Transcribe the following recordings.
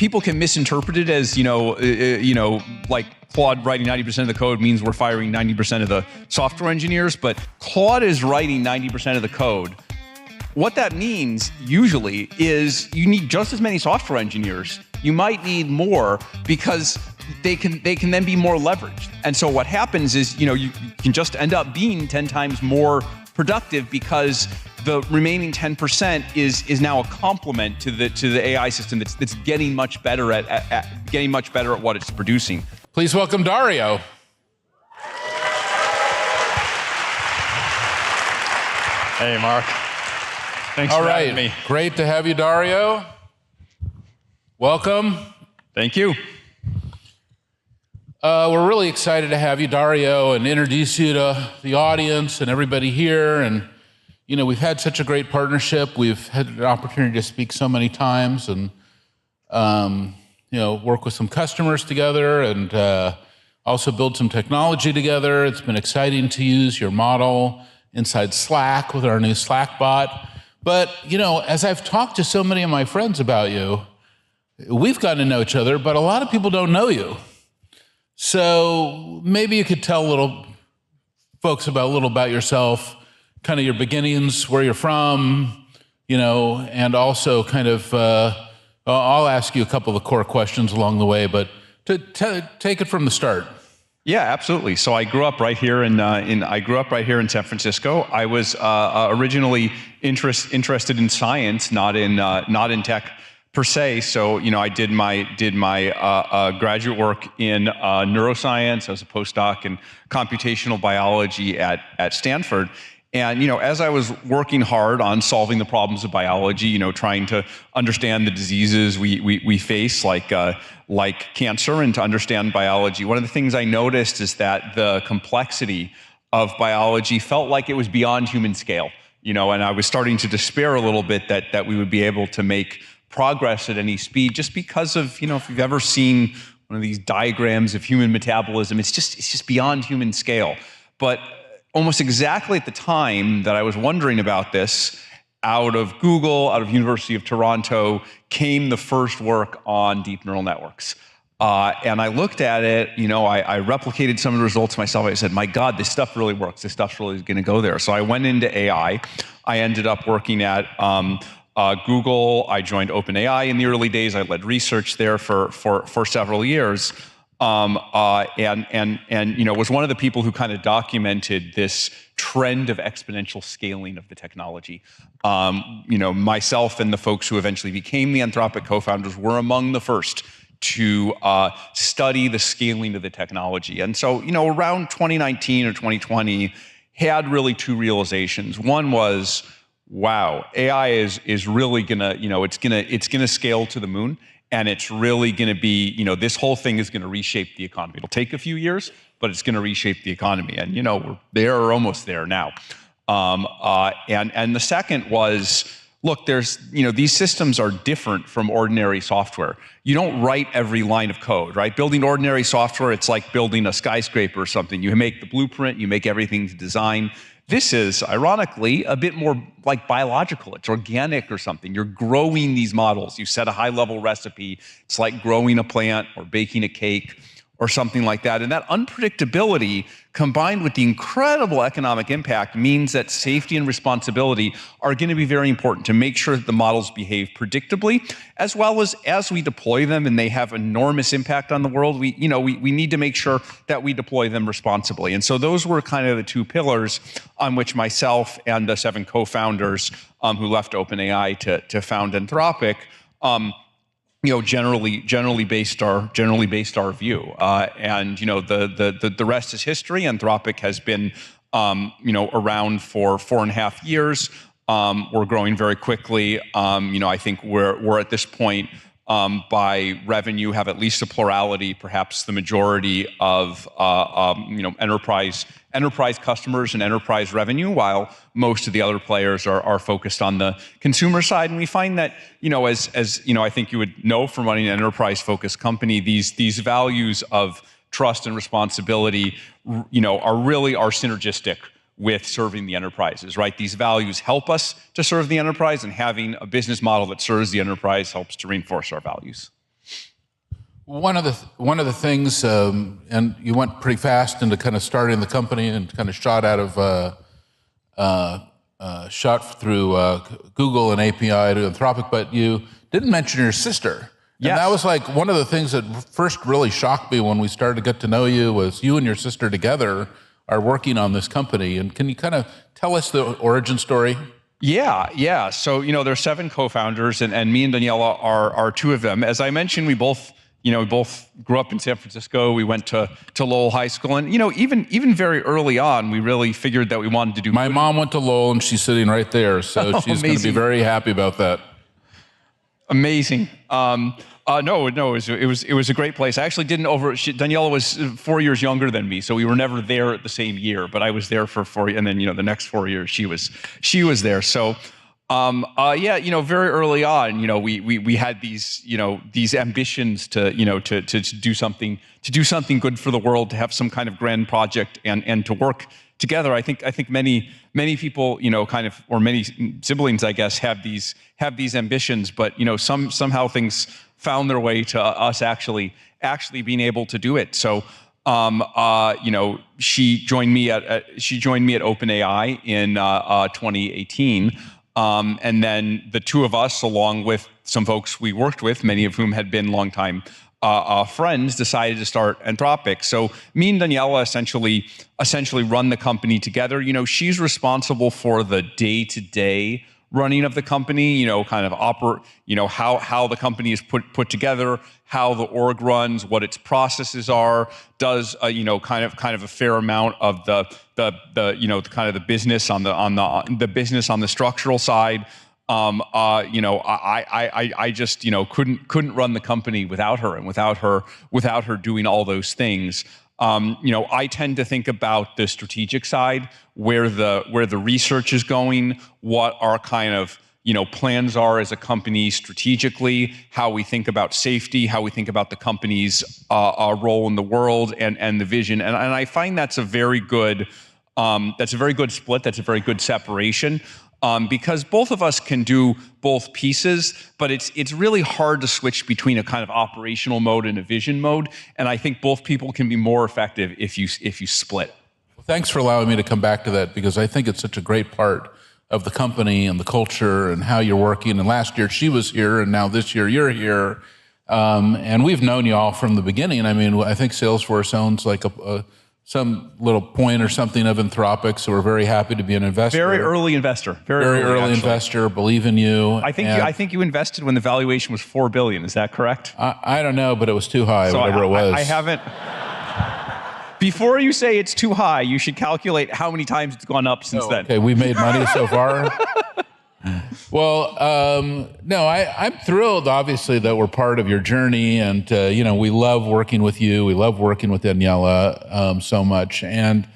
people can misinterpret it as, like Claude writing 90% of the code means we're firing 90% of the software engineers, but Claude is writing 90% of the code. What that means usually is you need just as many software engineers. You might need more because they can then be more leveraged. And so what happens is, you can just end up being 10 times more productive because the remaining 10% is now a complement to the AI system that's getting much better at what it's producing. Please welcome Dario. Hey, Mark. Thanks for having me. Great to have you, Dario. Welcome. Thank you. We're really excited to have you, Dario, and introduce you to the audience and everybody here. And, we've had such a great partnership. We've had an opportunity to speak so many times and, work with some customers together and also build some technology together. It's been exciting to use your model inside Slack with our new Slack bot. But, as I've talked to so many of my friends about you, we've gotten to know each other, but a lot of people don't know you. So maybe you could tell folks a little about yourself, kind of your beginnings, where you're from, and also kind of, I'll ask you a couple of core questions along the way, but to take it from the start. Yeah, absolutely. So I grew up right here in San Francisco. I was originally interested in science, not in tech per se. So I did my graduate work in neuroscience. I was a postdoc in computational biology at Stanford. And as I was working hard on solving the problems of biology, trying to understand the diseases we face, like cancer, and to understand biology, one of the things I noticed is that the complexity of biology felt like it was beyond human scale. And I was starting to despair a little bit that we would be able to make progress at any speed, just because of, if you've ever seen one of these diagrams of human metabolism, it's just beyond human scale. But almost exactly at the time that I was wondering about this, out of Google, out of University of Toronto, came the first work on deep neural networks. And I looked at it, I replicated some of the results myself. I said, my God, this stuff really works. This stuff's really going to go there. So I went into AI. I ended up working at Google. I joined OpenAI in the early days. I led research there for several years. And was one of the people who kind of documented this trend of exponential scaling of the technology. Myself and the folks who eventually became the Anthropic co-founders were among the first to study the scaling of the technology. And so, around 2019 or 2020, had really two realizations. One was, wow, AI is really gonna, it's gonna scale to the moon. And it's really going to be, this whole thing is going to reshape the economy. It'll take a few years, but it's going to reshape the economy. And, we're there or almost there now. And the second was, look, these systems are different from ordinary software. You don't write every line of code, right? Building ordinary software, it's like building a skyscraper or something. You make the blueprint, you make everything to design. This is, ironically, a bit more like biological. It's organic or something. You're growing these models. You set a high-level recipe. It's like growing a plant or baking a cake or something like that. And that unpredictability, combined with the incredible economic impact, means that safety and responsibility are going to be very important to make sure that the models behave predictably, as well as we deploy them and they have enormous impact on the world. We need to make sure that we deploy them responsibly. And so those were kind of the two pillars on which myself and the 7 co-founders who left OpenAI to found Anthropic, generally based our view, and the rest is history. Anthropic has been around for 4.5 years. We're growing very quickly. I think we're at this point by revenue have at least a plurality, perhaps the majority of enterprise customers and enterprise revenue, while most of the other players are focused on the consumer side. And we find that, as I think you would know from running an enterprise-focused company, these values of trust and responsibility, are synergistic with serving the enterprises, right? These values help us to serve the enterprise, and having a business model that serves the enterprise helps to reinforce our values. One of the things, and you went pretty fast into kind of starting the company and kind of shot out of shot through Google and API to Anthropic, but you didn't mention your sister. Yes. And that was like one of the things that first really shocked me when we started to get to know you was you and your sister together are working on this company. And can you kind of tell us the origin story? Yeah. So, there's 7 co-founders, and me and Daniela are 2 of them. As I mentioned, we both grew up in San Francisco. We went to Lowell High School, and even very early on, we really figured that we wanted to do. My mom went to Lowell, and she's sitting right there, so she's going to be very happy about that. Amazing. No, it was a great place. I actually didn't Daniela was 4 years younger than me, so we were never there at the same year. But I was there for 4, and then the next 4 years she was there. So. Very early on, we had these ambitions to do something good for the world, to have some kind of grand project and to work together. I think many people, or many siblings, I guess, have these ambitions, but somehow things found their way to us actually being able to do it. So. She joined me at OpenAI in 2018. And then the 2 of us, along with some folks we worked with, many of whom had been longtime friends, decided to start Anthropic. So me and Daniela essentially run the company together. She's responsible for the day-to-day running of the company. Kind of how the company is put together, how the org runs, what its processes are. Does kind of a fair amount of the kind of the business on the business on the structural side. I just couldn't run the company without her, and without her doing all those things. I tend to think about the strategic side, where the research is going, what our kind of plans are as a company strategically, how we think about safety, how we think about the company's role in the world, and the vision. And I find that's a very good split. That's a very good separation. Because both of us can do both pieces, but it's really hard to switch between a kind of operational mode and a vision mode. And I think both people can be more effective if you split. Well, thanks for allowing me to come back to that, because I think it's such a great part of the company and the culture and how you're working. And last year she was here, and now this year you're here. And we've known you all from the beginning. I mean, I think Salesforce owns like some little point or something of Anthropic, so we're very happy to be an investor. Very early investor. Very early investor. Believe in you. I think you invested when the valuation was $4 billion. Is that correct? I don't know, but it was too high. So whatever it was. I haven't. Before you say it's too high, you should calculate how many times it's gone up since then. Okay, we made money so far. Well, no, I'm thrilled, obviously, that we're part of your journey, and we love working with you. We love working with Daniela so much, and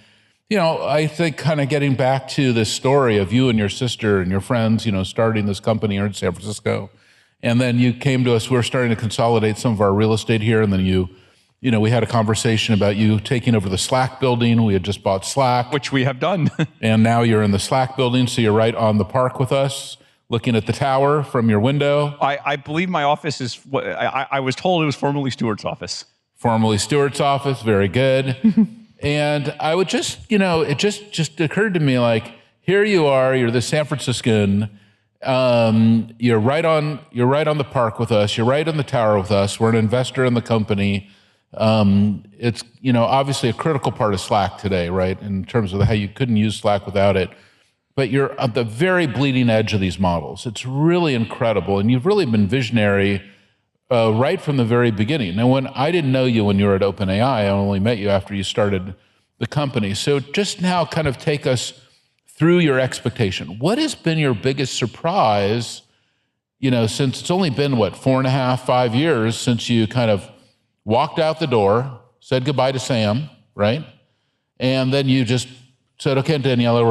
I think kind of getting back to this story of you and your sister and your friends, starting this company here in San Francisco, and then you came to us. We were starting to consolidate some of our real estate here, and then we had a conversation about you taking over the Slack building. We had just bought Slack. Which we have done. And now you're in the Slack building, so you're right on the park with us, looking at the tower from your window. I believe my office is, I was told it was formerly Stewart's office. Formerly Stewart's office, very good. And I would just, it just occurred to me, like, here you are, you're the San Franciscan, you're right on the park with us, you're right on the tower with us, we're an investor in the company. It's, obviously a critical part of Slack today, right? In terms of how you couldn't use Slack without it. But you're at the very bleeding edge of these models. It's really incredible. And you've really been visionary right from the very beginning. Now, when I didn't know you when you were at OpenAI, I only met you after you started the company. So just now kind of take us through your expectation. What has been your biggest surprise, since it's only been, 4.5, 5 years since you kind of walked out the door, said goodbye to Sam, right? And then you just said, okay, Daniela,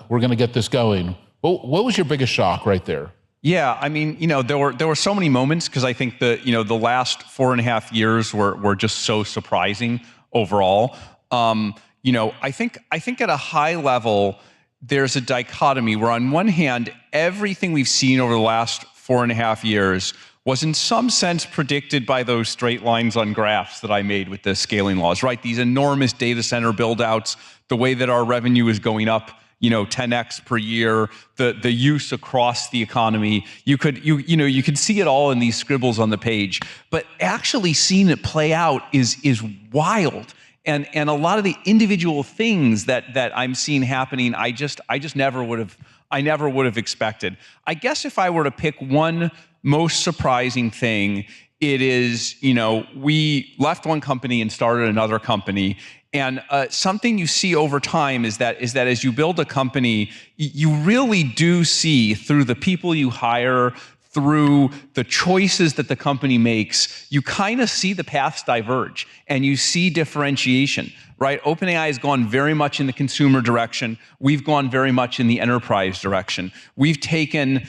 we're gonna get this going. Well, what was your biggest shock right there? Yeah, I mean, there were so many moments, because I think the last 4.5 years were just so surprising overall. I think at a high level, there's a dichotomy where on one hand, everything we've seen over the last 4.5 years was in some sense predicted by those straight lines on graphs that I made with the scaling laws, right? These enormous data center build-outs, the way that our revenue is going up, 10x per year, the use across the economy. You could see it all in these scribbles on the page, but actually seeing it play out is wild. And a lot of the individual things that I'm seeing happening, I never would have expected. I guess if I were to pick one most surprising thing, it is, we left one company and started another company. And something you see over time is that as you build a company, you really do see through the people you hire, through the choices that the company makes, you kind of see the paths diverge and you see differentiation, right? OpenAI has gone very much in the consumer direction. We've gone very much in the enterprise direction. We've taken,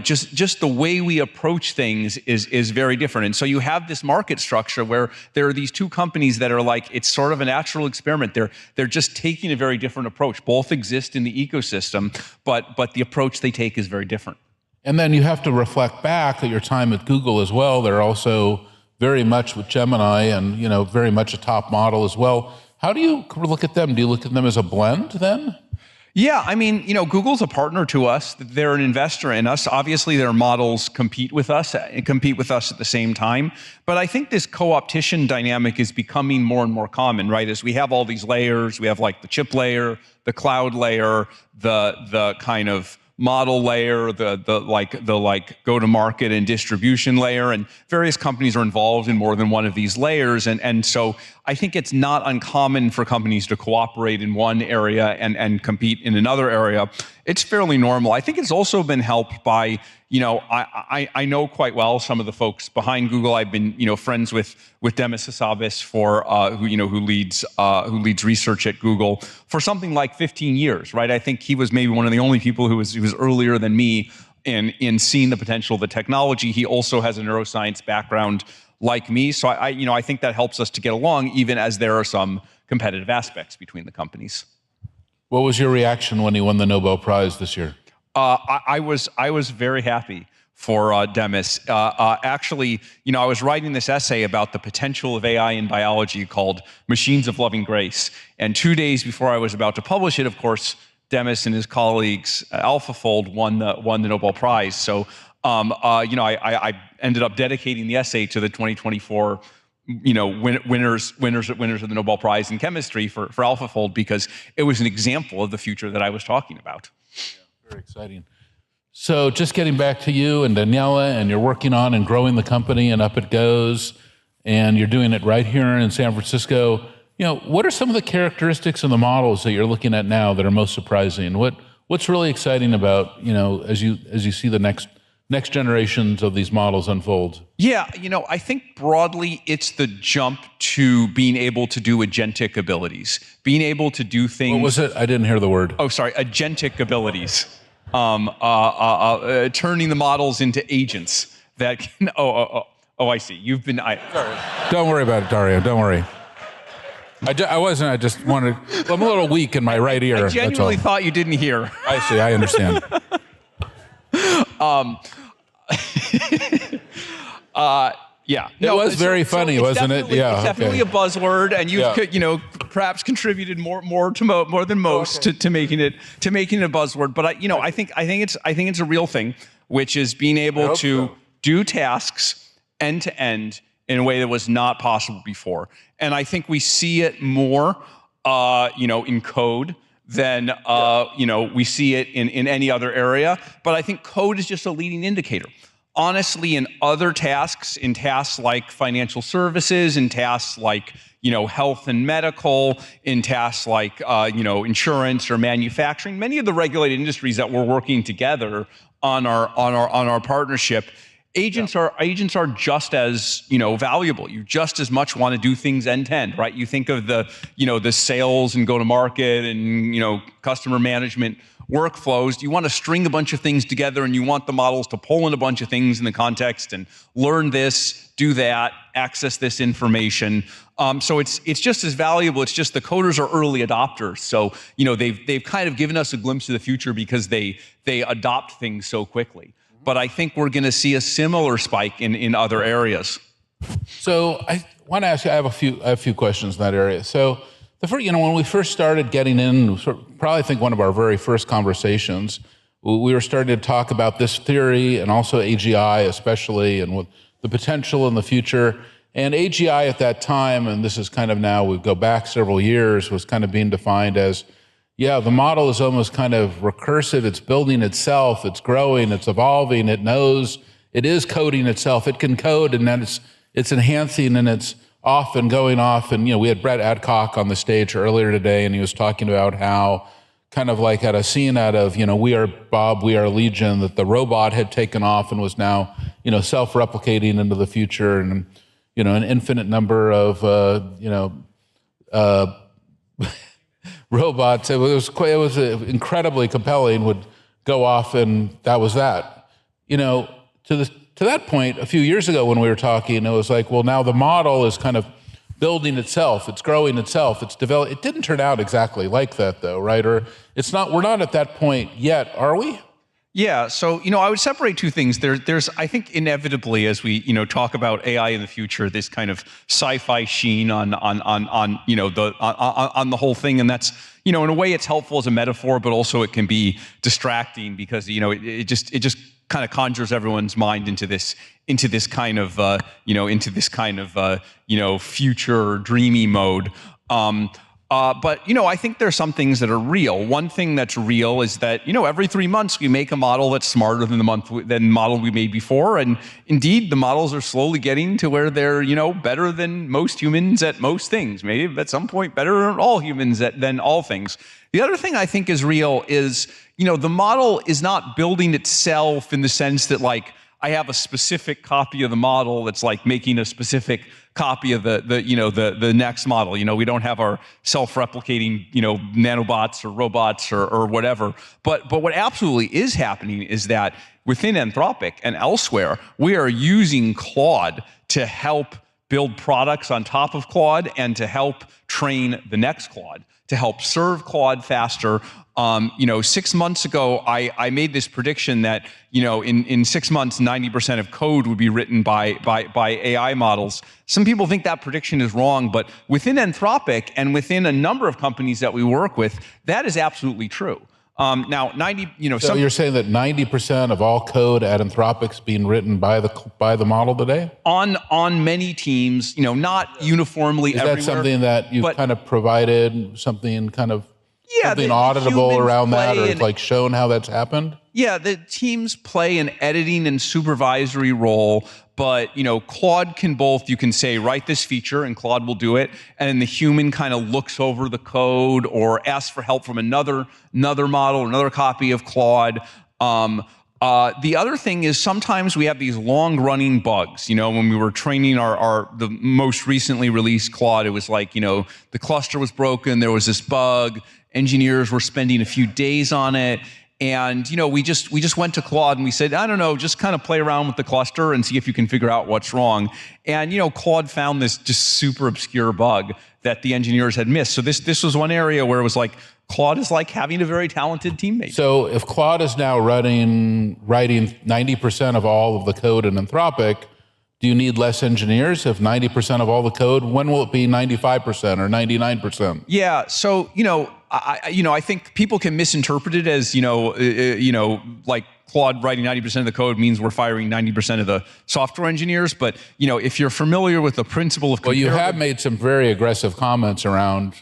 just the way we approach things is very different. And so you have this market structure where there are these two companies that are like, it's sort of a natural experiment. They're just taking a very different approach. Both exist in the ecosystem, but the approach they take is very different. And then you have to reflect back at your time at Google as well. They're also very much with Gemini and, very much a top model as well. How do you look at them? Do you look at them as a blend then? Yeah, I mean, Google's a partner to us. They're an investor in us. Obviously, their models compete with us at the same time. But I think this co-opetition dynamic is becoming more and more common, right? As we have all these layers, we have like the chip layer, the cloud layer, the kind of model layer, the go-to-market and distribution layer, and various companies are involved in more than one of these layers. And so I think it's not uncommon for companies to cooperate in one area and compete in another area. It's fairly normal. I think it's also been helped by, I know quite well some of the folks behind Google. I've been, friends with Demis Hassabis who leads research at Google for something like 15 years, right? I think he was maybe one of the only people who was earlier than me in seeing the potential of the technology. He also has a neuroscience background like me, so I think that helps us to get along, even as there are some competitive aspects between the companies. What was your reaction when he won the Nobel Prize this year? I was very happy for Demis. Actually, I was writing this essay about the potential of AI in biology called Machines of Loving Grace. And 2 days before I was about to publish it, of course, Demis and his colleagues, AlphaFold, won the Nobel Prize. So, I ended up dedicating the essay to the 2024 winners of the Nobel Prize in chemistry for AlphaFold, because it was an example of the future that I was talking about. Yeah, very exciting. So just getting back to you and Daniela, and you're working on and growing the company, and up it goes, and you're doing it right here in San Francisco. What are some of the characteristics in the models that you're looking at now that are most surprising? What's really exciting about, as you see the next generations of these models unfold? Yeah, I think broadly it's the jump to being able to do agentic abilities, being able to do things. What was it? I didn't hear the word. Oh, sorry, agentic abilities. Turning the models into agents that can. I see. You've been. Sorry. Don't worry about it, Dario. Don't worry. I wasn't. I just wanted. I'm a little weak in my right ear. I genuinely thought you didn't hear. I see. I understand. Yeah. It was very funny, wasn't it? Yeah. It's definitely a buzzword, and you've perhaps contributed more than most to making it a buzzword. But I think it's a real thing, which is being able to do tasks end to end in a way that was not possible before. And I think we see it more, in code than we see it in any other area. But I think code is just a leading indicator. Honestly, in other tasks, in tasks like financial services, in tasks like health and medical, in tasks like insurance or manufacturing, many of the regulated industries that we're working together on our partnership, agents are just as valuable. You just as much want to do things end to end, right? You think of the sales and go to market and customer management workflows. You want to string a bunch of things together, and you want the models to pull in a bunch of things in the context and learn this, do that, access this information. So it's just as valuable. It's just the coders are early adopters. So they've kind of given us a glimpse of the future because they adopt things so quickly. but I think we're going to see a similar spike in other areas. So I want to ask you, I have a few questions in that area. So the first, when we first started getting in, probably think one of our very first conversations, we were starting to talk about this theory and also AGI especially, and what the potential in the future. And AGI at that time, and this is kind of now, we go back several years, was kind of being defined as, yeah, the model is almost kind of recursive. It's building itself. It's growing. It's evolving. It knows. It is coding itself. It can code, and then it's enhancing, and it's off and going off. And we had Brett Adcock on the stage earlier today, and he was talking about how, kind of like at a scene out of We Are Bob, We Are Legion, that the robot had taken off and was now self-replicating into the future, and an infinite number of robots. It was incredibly compelling. Would go off, and that was that. To that point, a few years ago when we were talking, it was like, well, now the model is kind of building itself. It's growing itself. It's developing. It didn't turn out exactly like that, though, right? Or it's not. We're not at that point yet, are we? Yeah, so I would separate two things. There's I think inevitably, as we talk about AI in the future, this kind of sci-fi sheen on the whole thing, and that's in a way it's helpful as a metaphor, but also it can be distracting because it just kind of conjures everyone's mind into this kind of future dreamy mode. But I think there's some things that are real. One thing that's real is that every 3 months we make a model that's smarter than the model we made before, and indeed the models are slowly getting to where they're better than most humans at most things. Maybe at some point better than all humans than all things. The other thing I think is real is the model is not building itself in the sense that I have a specific copy of the model that's making a specific copy of the next model. We don't have our self-replicating nanobots or robots or whatever. But what absolutely is happening is that within Anthropic and elsewhere, we are using Claude to help build products on top of Claude and to help train the next Claude, to help serve Claude faster. 6 months ago, I made this prediction that in 6 months, 90% of code would be written by AI models. Some people think that prediction is wrong, but within Anthropic and within a number of companies that we work with, that is absolutely true. Now, So you're saying that 90% of all code at Anthropic's being written by the model today? On many teams, not uniformly everywhere. Is that something that you've kind of provided, something auditable around that, or shown how that's happened? Yeah, the teams play an editing and supervisory role, but Claude can both, you can say, write this feature, and Claude will do it, and then the human kind of looks over the code or asks for help from another model, another copy of Claude. The other thing is sometimes we have these long-running bugs. When we were training the most recently released Claude, it was the cluster was broken, there was this bug, engineers were spending a few days on it, and we just went to Claude and we said, I don't know, just kind of play around with the cluster and see if you can figure out what's wrong. And Claude found this just super obscure bug that the engineers had missed. So this was one area where it was Claude is like having a very talented teammate. So if Claude is now writing 90% of all of the code in Anthropic, do you need less engineers? If 90% of all the code, when will it be 95% or 99%? Yeah, so I think people can misinterpret it as Claude writing 90% of the code means we're firing 90% of the software engineers. But if you're familiar with the principle of you have made some very aggressive comments around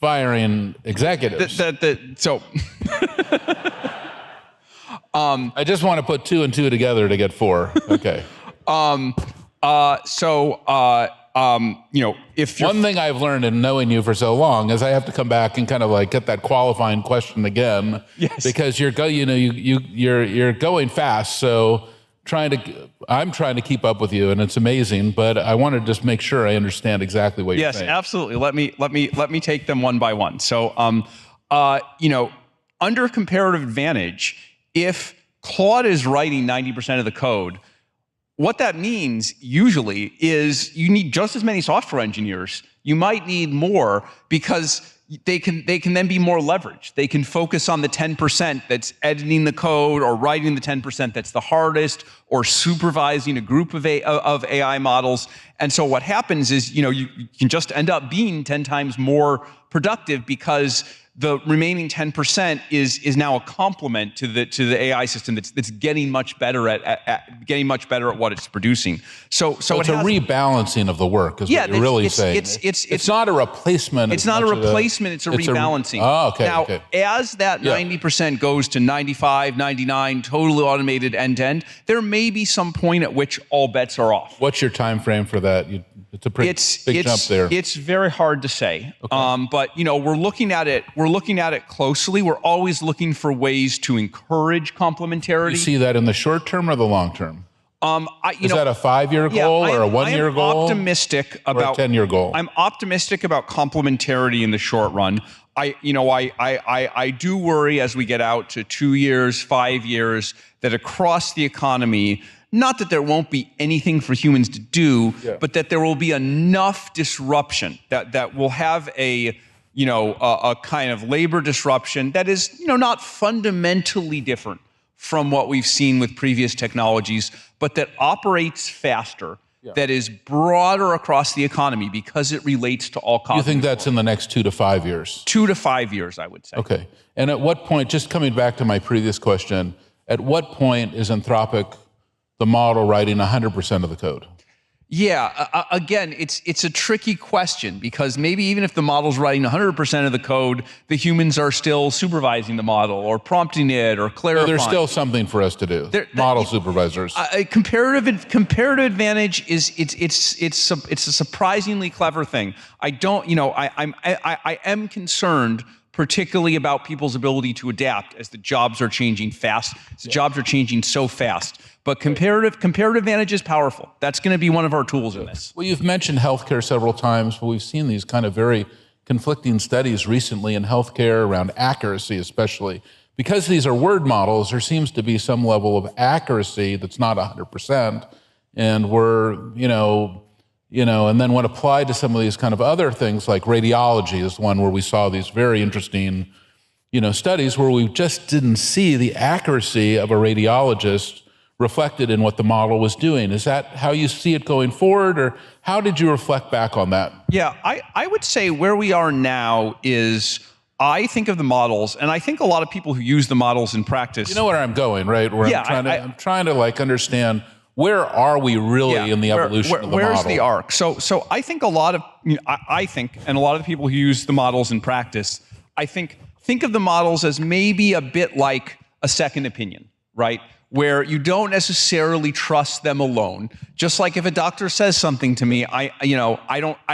firing executives. I just want to put 2 and 2 together to get 4. Okay. If one thing I've learned in knowing you for so long is I have to come back and kind of get that qualifying question again. Yes. Because you're going fast, so I'm trying to keep up with you, and it's amazing. But I want to just make sure I understand exactly what you're saying. Yes, absolutely. Let me take them one by one. So, under comparative advantage, if Claude is writing 90% of the code, what that means usually is you need just as many software engineers. You might need more because they can then be more leveraged. They can focus on the 10% that's editing the code or writing the 10% that's the hardest, or supervising a group of AI models. And so what happens is, you can just end up being 10 times more productive because the remaining 10% is now a complement to the AI system that's getting much better at getting much better at what it's producing. So it's a rebalancing of the work, is what you're really saying. It's not a replacement. It's not a replacement. It's a rebalancing. Okay. Now, as that 90% goes to 95, 99, totally automated end to end, there may be some point at which all bets are off. What's your time frame for that? It's a pretty big jump there. It's very hard to say, but we're looking at it. We're looking at it closely. We're always looking for ways to encourage complementarity. You see that in the short term or the long term? Is that a 5-year goal or a 1-year goal? I'm optimistic about a 10-year goal. I'm optimistic about complementarity in the short run. I do worry as we get out to 2 years, 5 years, that across the economy, not that there won't be anything for humans to do, but that there will be enough disruption that we'll have a kind of labor disruption that is, not fundamentally different from what we've seen with previous technologies, but that operates faster, that is broader across the economy because it relates to all cognitive. You think that's in the next 2 to 5 years? 2 to 5 years, I would say. Okay. And at what point, just coming back to my previous question, at what point is Anthropic, the model, writing 100% of the code? Yeah, again, it's a tricky question, because maybe even if the model's writing 100% of the code, the humans are still supervising the model or prompting it or clarifying. So there's still something for us to do. Model supervisors. Comparative advantage is it's a surprisingly clever thing. I am concerned, particularly about people's ability to adapt as the jobs are changing fast. The jobs are changing so fast. But comparative advantage is powerful. That's going to be one of our tools in this. Well, you've mentioned healthcare several times, but we've seen these kind of very conflicting studies recently in healthcare around accuracy, especially. Because these are word models, there seems to be some level of accuracy that's not 100%. And and then when applied to some of these kind of other things, like radiology is one where we saw these very interesting, studies where we just didn't see the accuracy of a radiologist reflected in what the model was doing. Is that how you see it going forward, or how did you reflect back on that? Yeah, I would say where we are now is, I think of the models, and I think a lot of people who use the models in practice. You know where I'm going, right? I'm trying to understand, where are we really in the evolution of the model? Where's the arc? So I think a lot of, I think, and a lot of the people who use the models in practice, I think of the models as maybe a bit like a second opinion, right? Where you don't necessarily trust them alone. Just like if a doctor says something to me, I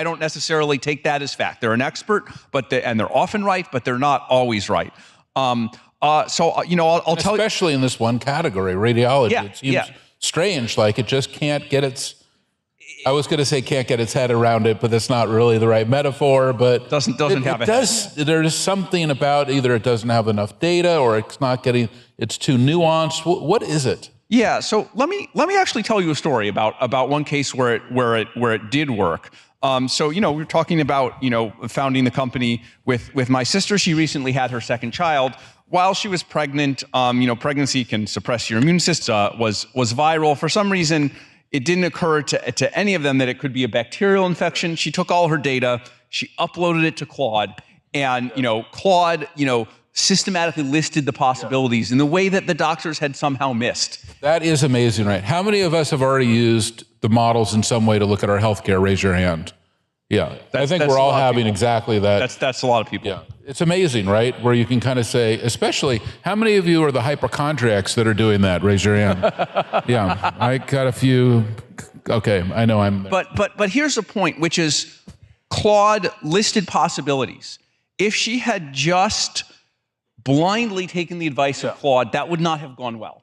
don't necessarily take that as fact. They're an expert, and they're often right, but they're not always right. I'll tell you, especially in this one category, radiology. It seems strange, like it just can't get its. I was going to say can't get its head around it, but that's not really the right metaphor. But doesn't have it. There's something about either it doesn't have enough data, or it's too nuanced. What is it? Yeah. So let me actually tell you a story about one case where it did work. We were talking about founding the company with my sister. She recently had her second child. While she was pregnant, pregnancy can suppress your immune system. Was viral for some reason. It didn't occur to any of them that it could be a bacterial infection. She took all her data, she uploaded it to Claude, and Claude systematically listed the possibilities in the way that the doctors had somehow missed. That is amazing, right? How many of us have already used the models in some way to look at our healthcare? Raise your hand. Yeah, I think we're all having exactly that. That's a lot of people. Yeah, it's amazing, right? Where you can kind of say, especially, how many of you are the hypochondriacs that are doing that? Raise your hand. Yeah, I got a few. Okay, I know I'm there. But here's the point, which is Claude listed possibilities. If she had just blindly taken the advice of Claude, that would not have gone well.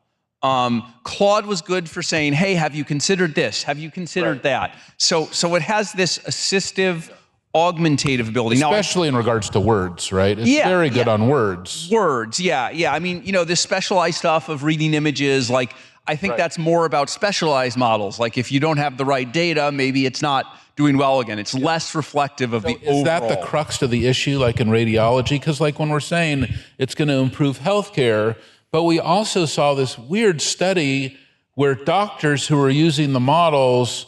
Claude was good for saying, hey, have you considered this? Have you considered that? So it has this assistive, augmentative ability. Especially in regards to words, right? It's very good on words. Words, yeah. I mean, this specialized stuff of reading images, like, I think that's more about specialized models. Like, if you don't have the right data, maybe it's not doing well again. It's less reflective of the overall. Is that the crux of the issue, like in radiology? Because like when we're saying it's going to improve healthcare, but we also saw this weird study where doctors who were using the models,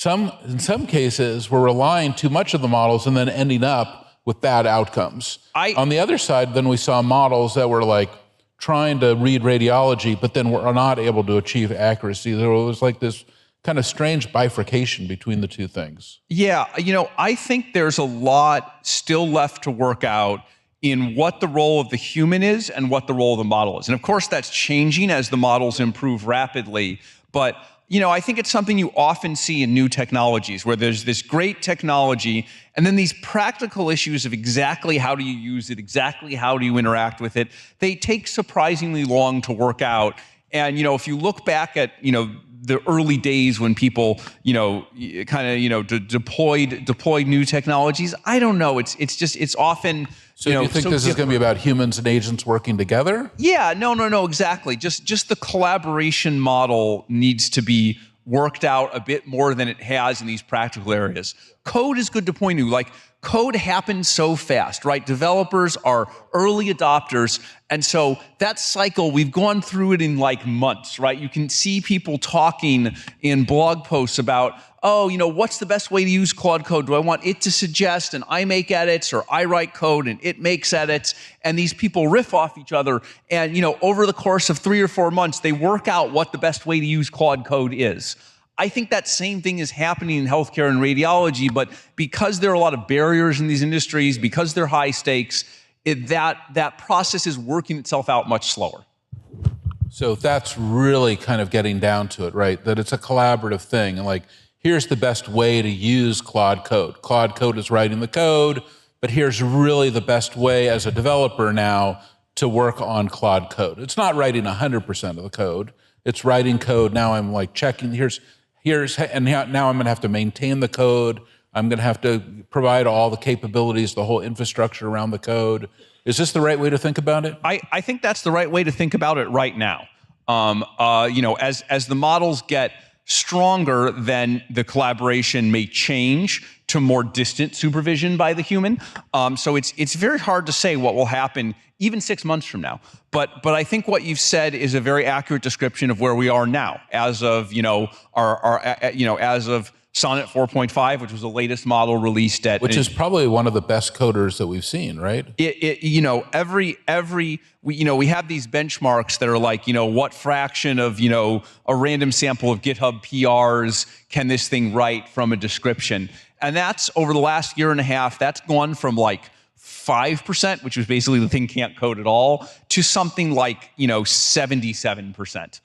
in some cases, were relying too much of the models and then ending up with bad outcomes. On the other side, then we saw models that were like trying to read radiology, but then were not able to achieve accuracy. There was like this kind of strange bifurcation between the two things. Yeah, I think there's a lot still left to work out in what the role of the human is and what the role of the model is. And of course, that's changing as the models improve rapidly. But I think it's something you often see in new technologies where there's this great technology and then these practical issues of exactly how do you use it, exactly how do you interact with it. They take surprisingly long to work out. And, if you look back at, the early days when people, deployed new technologies, I don't know. It's often. So you think this is going to be about humans and agents working together? Yeah, no, exactly. Just the collaboration model needs to be worked out a bit more than it has in these practical areas. Code is good to point to. Like, code happens so fast, right? Developers are early adopters. And so that cycle, we've gone through it in like months, right? You can see people talking in blog posts about, what's the best way to use Claude Code? Do I want it to suggest and I make edits, or I write code and it makes edits? And these people riff off each other. And, over the course of 3 or 4 months, they work out what the best way to use Claude Code is. I think that same thing is happening in healthcare and radiology, but because there are a lot of barriers in these industries, because they're high stakes, that process is working itself out much slower. So that's really kind of getting down to it, right? That it's a collaborative thing. And like, here's the best way to use Claude Code. Claude Code is writing the code, but here's really the best way as a developer now to work on Claude Code. It's not writing 100% of the code. It's writing code. Now I'm like checking, and now I'm going to have to maintain the code. I'm going to have to provide all the capabilities, the whole infrastructure around the code. Is this the right way to think about it? I think that's the right way to think about it right now. As the models get stronger, then the collaboration may change to more distant supervision by the human. So it's very hard to say what will happen even 6 months from now. But I think what you've said is a very accurate description of where we are now, as of as of Sonnet 4.5, which was the latest model released at, which is probably one of the best coders that we've seen, right? We have these benchmarks that are like, what fraction of, a random sample of GitHub PRs can this thing write from a description? And that's over the last year and a half, that's gone from like 5%, which was basically the thing can't code at all, to something like, 77%.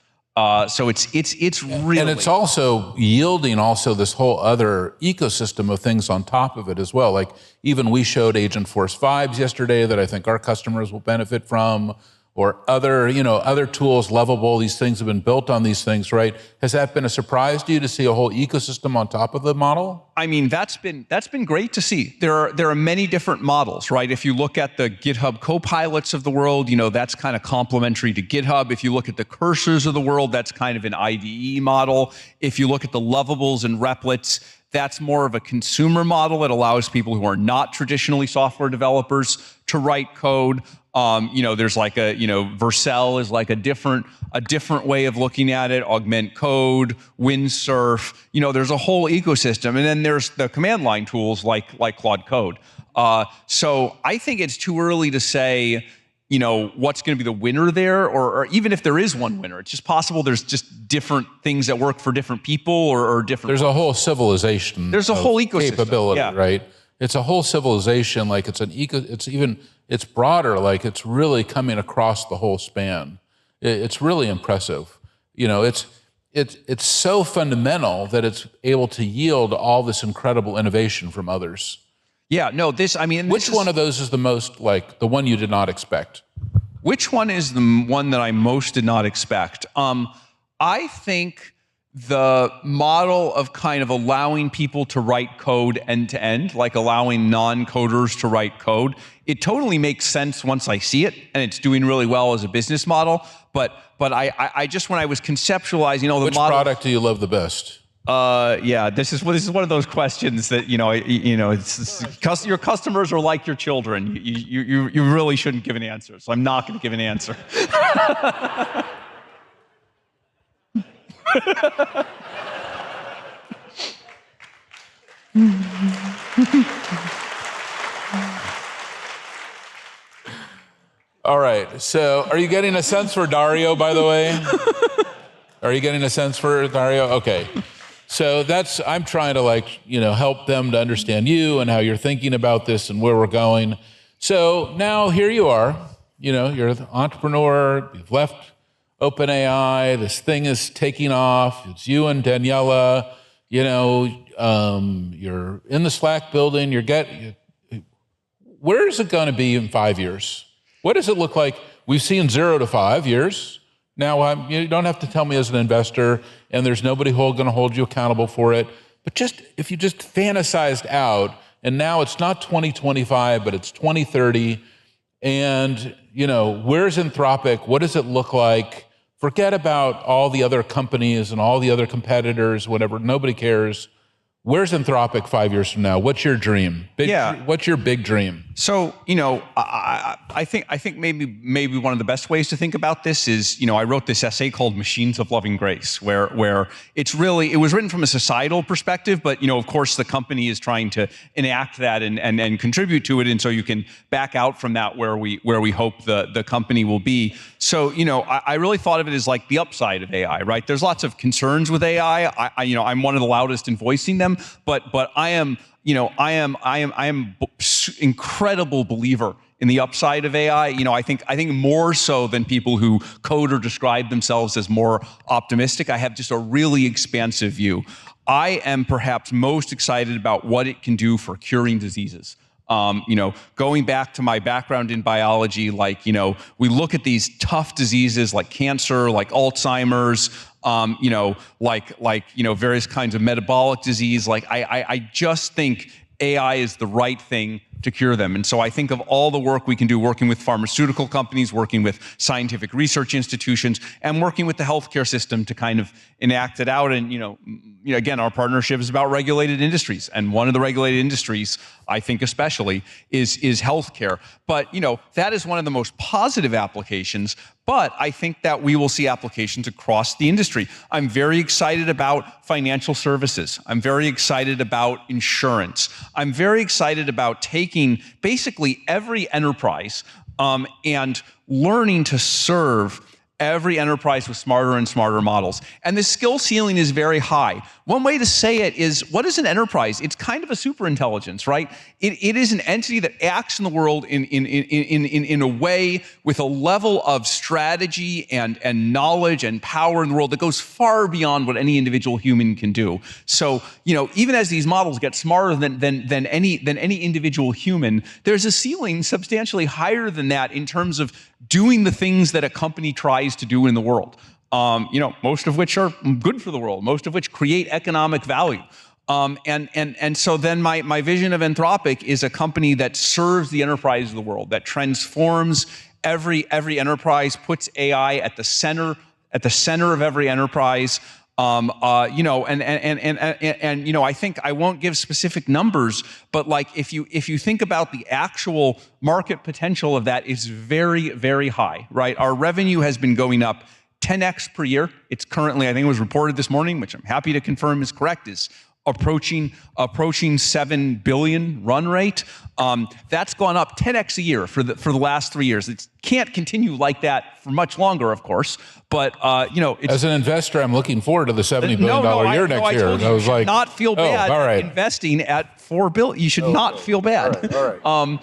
So it's really, and it's also yielding this whole other ecosystem of things on top of it as well. Like even we showed Agent Force 5s yesterday that I think our customers will benefit from, or other tools, Lovable. These things have been built on these things, right? Has that been a surprise to you to see a whole ecosystem on top of the model? I mean, that's been great to see. There are many different models, right? If you look at the GitHub Copilots of the world, that's kind of complementary to GitHub. If you look at the Cursors of the world, that's kind of an IDE model. If you look at the Lovables and Replets, that's more of a consumer model that allows people who are not traditionally software developers to write code. There's like Vercel is like a different way of looking at it. Augment Code, Windsurf. There's a whole ecosystem, and then there's the command line tools like Claude Code. So I think it's too early to say, what's going to be the winner there, or even if there is one winner. It's just possible there's just different things that work for different people or different. There's a whole civilization. There's a whole ecosystem capability, yeah. Right? It's a whole civilization. Like it's broader. Like it's really coming across the whole span. It's really impressive. It's so fundamental that it's able to yield all this incredible innovation from others. Yeah, no, which one of those is the most, like, the one you did not expect? Which one is the one that I most did not expect? I think the model of kind of allowing people to write code end to end, like allowing non-coders to write code, it totally makes sense once I see it, and it's doing really well as a business model. But I just, when I was conceptualizing, Which product do you love the best? Yeah, this is one of those questions that your customers are like your children. You really shouldn't give an answer, so I'm not going to give an answer. All right. So, are you getting a sense for Dario, by the way? Are you getting a sense for Dario? Okay. So I'm trying to help them to understand you and how you're thinking about this and where we're going. So now here you are, you're an entrepreneur, you've left OpenAI, this thing is taking off, it's you and Daniela, you're in the Slack building, where is it going to be in 5 years? What does it look like? We've seen 0 to 5 years. Now, you don't have to tell me as an investor, and there's nobody going to hold you accountable for it. But if you just fantasized out, and now it's not 2025, but it's 2030, and where's Anthropic? What does it look like? Forget about all the other companies and all the other competitors, whatever. Nobody cares. Where's Anthropic 5 years from now? What's your dream? What's your big dream? So, I think maybe one of the best ways to think about this is, I wrote this essay called Machines of Loving Grace, where it was written from a societal perspective, but, of course, the company is trying to enact that and contribute to it. And so you can back out from that where we hope the company will be. So, I really thought of it as like the upside of AI, right? There's lots of concerns with AI. I'm one of the loudest in voicing them, but I am incredible believer in the upside of AI. I think more so than people who code or describe themselves as more optimistic. I have just a really expansive view. I am perhaps most excited about what it can do for curing diseases. Going back to my background in biology, we look at these tough diseases like cancer, like Alzheimer's, various kinds of metabolic disease. I just think AI is the right thing to cure them. And so I think of all the work we can do working with pharmaceutical companies, working with scientific research institutions, and working with the healthcare system to kind of enact it out. And, again, our partnership is about regulated industries. And one of the regulated industries, I think especially, is healthcare. But, that is one of the most positive applications. But I think that we will see applications across the industry. I'm very excited about financial services. I'm very excited about insurance. I'm very excited about taking basically every enterprise and learning to serve every enterprise with smarter and smarter models. And the skill ceiling is very high. One way to say it is, what is an enterprise? It's kind of a superintelligence, right? It is an entity that acts in the world in a way with a level of strategy and knowledge and power in the world that goes far beyond what any individual human can do. So, even as these models get smarter than any individual human, there's a ceiling substantially higher than that in terms of doing the things that a company tries to do in the world. Most of which are good for the world, most of which create economic value. And so then my vision of Anthropic is a company that serves the enterprise of the world, that transforms every enterprise, puts AI at the center of every enterprise. I think I won't give specific numbers, but if you think about the actual market potential of that, is very, very high, right? Our revenue has been going up 10x per year. It's currently, I think it was reported this morning, which I'm happy to confirm is correct, is approaching 7 billion run rate. That's gone up 10x a year for the last 3 years. It can't continue like that for much longer, of course. But as an investor, I'm looking forward to the $70 billion year next year. I was like, not feel bad all right. investing at $4 billion. You should not feel bad. All right.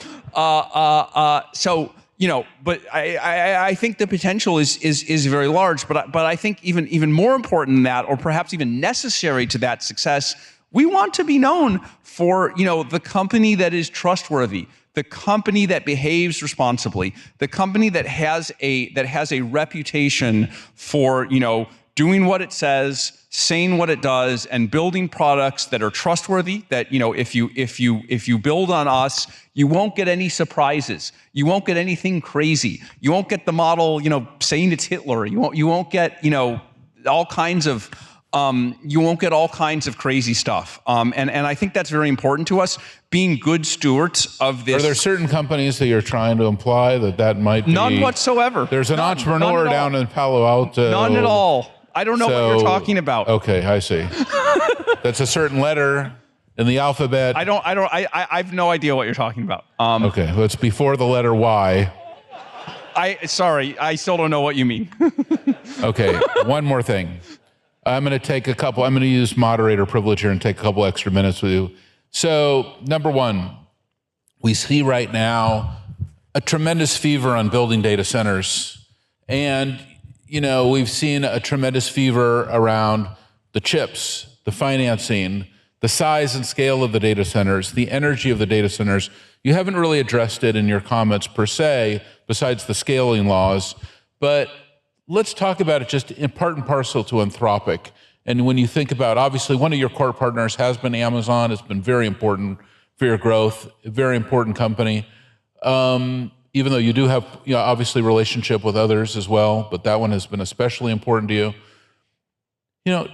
But I think the potential is very large. But I think even more important than that, or perhaps even necessary to that success, we want to be known for the company that is trustworthy, the company that behaves responsibly, the company that has a reputation for doing what it says, saying what it does, and building products that are trustworthy. That if you build on us, you won't get any surprises. You won't get anything crazy. You won't get the model saying it's Hitler. You won't get all kinds of you won't get all kinds of crazy stuff. And I think that's very important to us, being good stewards of this. Are there certain companies that you're trying to imply that might be? None whatsoever. There's an entrepreneur down in Palo Alto. None at all. I don't know what you're talking about. Okay, I see. That's a certain letter in the alphabet. I have no idea what you're talking about. Okay, well, it's before the letter Y. Sorry, I still don't know what you mean. Okay, one more thing. I'm going to use moderator privilege here and take a couple extra minutes with you. So, number one, we see right now a tremendous fever on building data centers. And, we've seen a tremendous fever around the chips, the financing, the size and scale of the data centers, the energy of the data centers. You haven't really addressed it in your comments per se, besides the scaling laws, but let's talk about it just in part and parcel to Anthropic. And when you think about, obviously, one of your core partners has been Amazon. It's been very important for your growth, a very important company. Even though you do have, obviously relationship with others as well, but that one has been especially important to you.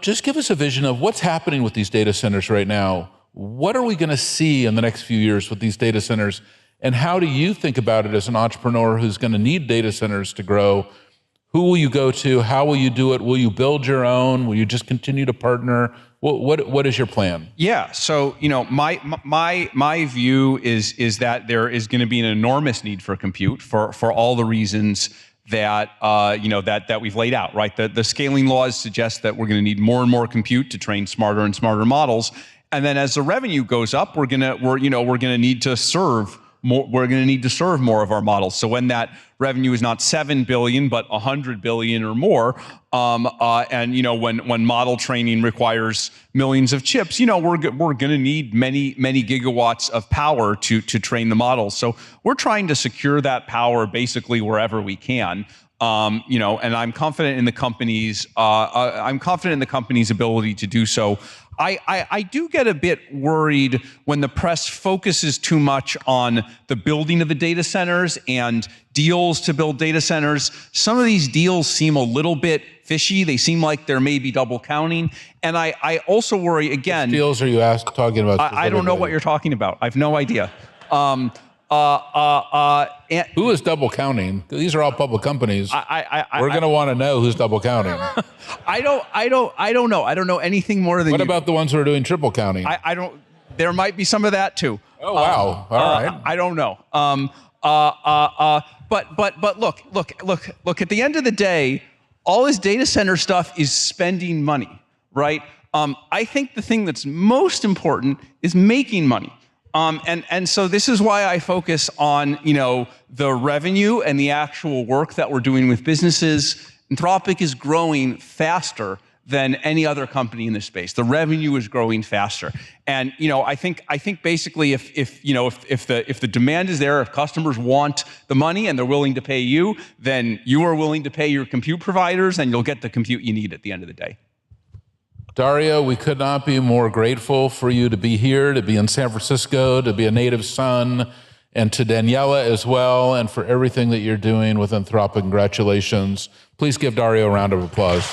Just give us a vision of what's happening with these data centers right now. What are we going to see in the next few years with these data centers? And how do you think about it as an entrepreneur who's going to need data centers to grow? Who will you go to? How will you do it? Will you build your own? Will you just continue to partner? What is your plan? Yeah. So, my view is that there is going to be an enormous need for compute for all the reasons that that we've laid out, right? The scaling laws suggest that we're going to need more and more compute to train smarter and smarter models, and then as the revenue goes up, we're going to need to serve more. We're going to need to serve more of our models. So when that revenue is not 7 billion but 100 billion or more, and when model training requires millions of chips, we're going to need many gigawatts of power to train the models. So we're trying to secure that power basically wherever we can. And I'm confident in the company's ability to do so. I do get a bit worried when the press focuses too much on the building of the data centers and deals to build data centers. Some of these deals seem a little bit fishy. They seem like there may be double counting. And I also worry, again— Which deals are you talking about? I don't know what you're talking about. I have no idea. Who is double counting? These are all public companies. We're going to want to know who's double counting. I don't know. I don't know anything more than What about the ones who are doing triple counting? I don't. There might be some of that too. Oh wow! All right. I don't know. But look. At the end of the day, all this data center stuff is spending money, right? I think the thing that's most important is making money. And so this is why I focus on, the revenue and the actual work that we're doing with businesses. Anthropic is growing faster than any other company in this space. The revenue is growing faster. And, I think basically if the demand is there, if customers want the money and they're willing to pay you, then you are willing to pay your compute providers and you'll get the compute you need at the end of the day. Dario, we could not be more grateful for you to be here, to be in San Francisco, to be a native son, and to Daniela as well, and for everything that you're doing with Anthropic. Congratulations. Please give Dario a round of applause.